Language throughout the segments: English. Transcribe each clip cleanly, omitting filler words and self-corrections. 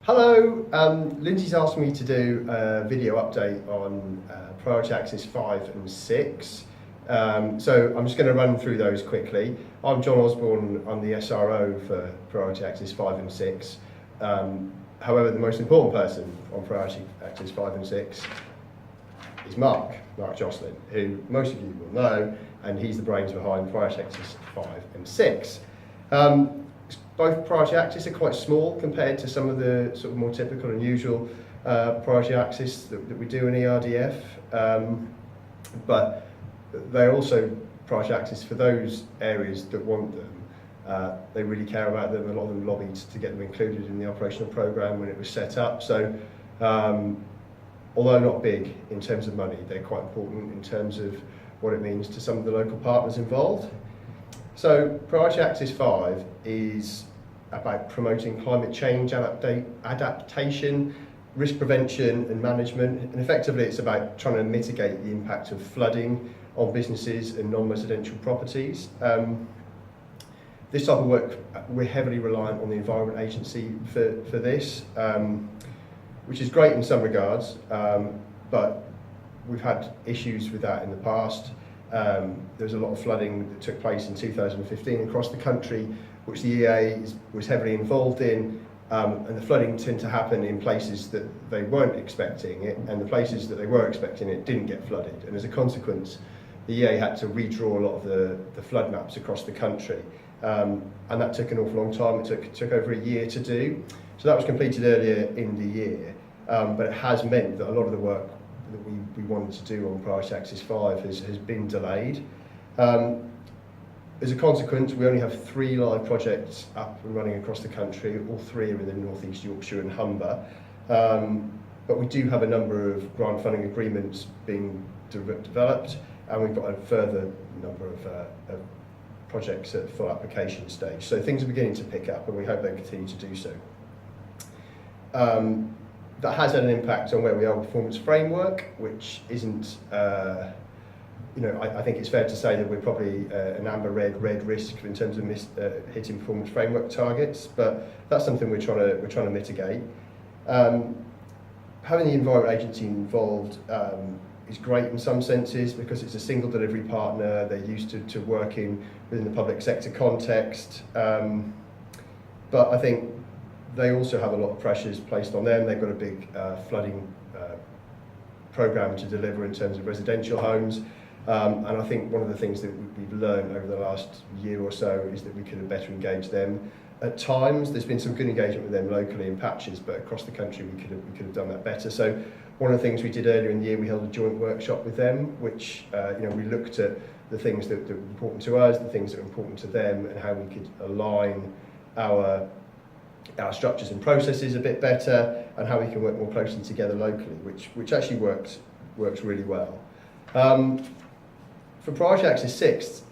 Hello, Lindsay's asked me to do a video update on priority axis 5 and 6. So I'm just going to run through those quickly. I'm John Osborne, I'm the SRO for priority axis 5 and 6. However, the most important person on priority axis 5 and 6 is Mark Jocelyn, who most of you will know, and he's the brains behind priority axis 5 and 6. Both priority axes are quite small compared to some of the sort of more typical and usual priority axes that we do in ERDF, but they're also priority axes for those areas that want them. They really care about them. A lot of them lobbied to get them included in the operational programme when it was set up. So, although not big in terms of money, they're quite important in terms of what it means to some of the local partners involved. So priority axis 5 is about promoting climate change adaptation, risk prevention and management, and effectively it's about trying to mitigate the impact of flooding on businesses and non-residential properties. This type of work, we're heavily reliant on the Environment Agency for this, which is great in some regards, but we've had issues with that in the past. There was a lot of flooding that took place in 2015 across the country, which the EA was heavily involved in, and the flooding tended to happen in places that they weren't expecting it, and the places that they were expecting it didn't get flooded. And as a consequence, the EA had to redraw a lot of the flood maps across the country, and that took an awful long time. It took over a year to do. So that was completed earlier in the year, but it has meant that a lot of the work that we wanted to do on priority axis 5 has been delayed. As a consequence, we only have 3 live projects up and running across the country. All 3 are in the North East Yorkshire and Humber. But we do have a number of grant funding agreements being developed, and we've got a further number of projects at full application stage. So things are beginning to pick up, and we hope they continue to do so. That has had an impact on where we are with performance framework, which isn't, I think it's fair to say that we're probably an amber red risk in terms of hitting performance framework targets, but that's something we're trying to mitigate. Having the Environment Agency involved is great in some senses because it's a single delivery partner. They're used to working within the public sector context, but I think they also have a lot of pressures placed on them. They've got a big flooding programme to deliver in terms of residential homes. And I think one of the things that we've learned over the last year or so is that we could have better engaged them. At times, there's been some good engagement with them locally in patches, but across the country we could have done that better. So one of the things we did earlier in the year, we held a joint workshop with them, which we looked at the things that were important to us, the things that were important to them, and how we could align our structures and processes a bit better, and how we can work more closely together locally, which actually works really well. For priority axis 6,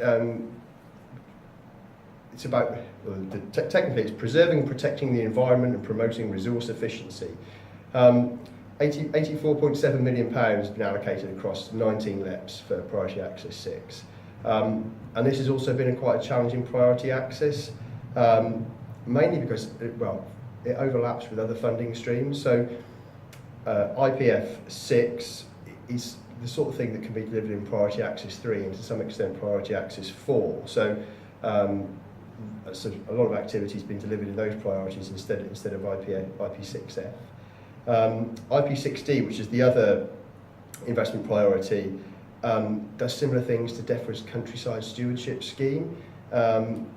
it's about, technically it's preserving and protecting the environment and promoting resource efficiency. £84.7 million has been allocated across 19 LEPs for priority axis 6. And this has also been quite a challenging priority axis, mainly because it overlaps with other funding streams. So IPF6 is the sort of thing that can be delivered in priority axis 3 and to some extent priority axis 4. So a lot of activity has been delivered in those priorities instead of IP6F. IP6D, which is the other investment priority, does similar things to DEFRA's countryside stewardship scheme. And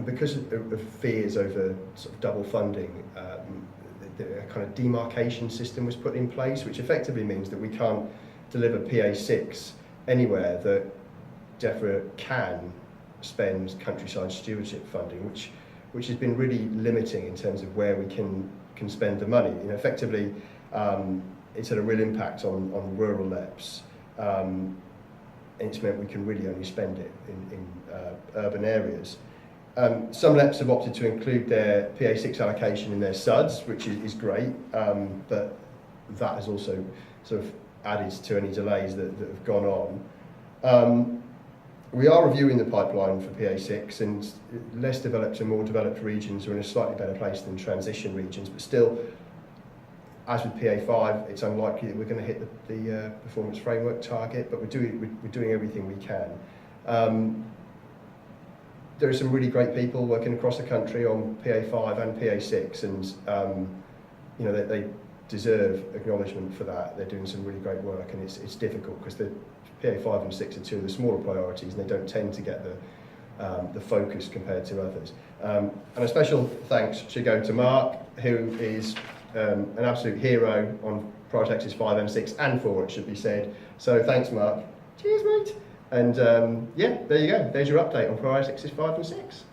because of fears over sort of double funding, the kind of demarcation system was put in place, which effectively means that we can't deliver PA6 anywhere that DEFRA can spend countryside stewardship funding, which has been really limiting in terms of where we can spend the money. Effectively, it's had a real impact on rural LEPs, and it's meant we can really only spend it in urban areas. Some LEPs have opted to include their PA6 allocation in their SUDs, which is great, but that has also sort of added to any delays that have gone on. We are reviewing the pipeline for PA6, and less developed and more developed regions are in a slightly better place than transition regions, but still as with PA5, it's unlikely that we're going to hit the performance framework target, but we're doing everything we can. There are some really great people working across the country on PA5 and PA6, and you know, they deserve acknowledgement for that. They're doing some really great work, and it's difficult because the PA5 and 6 are two of the smaller priorities, and they don't tend to get the focus compared to others. And a special thanks should go to Mark, who is an absolute hero on Priority Axis 5 and 6 and 4, it should be said. So thanks, Mark. Cheers, mate. And yeah, there you go. There's your update on Priority Axis 5 and 6.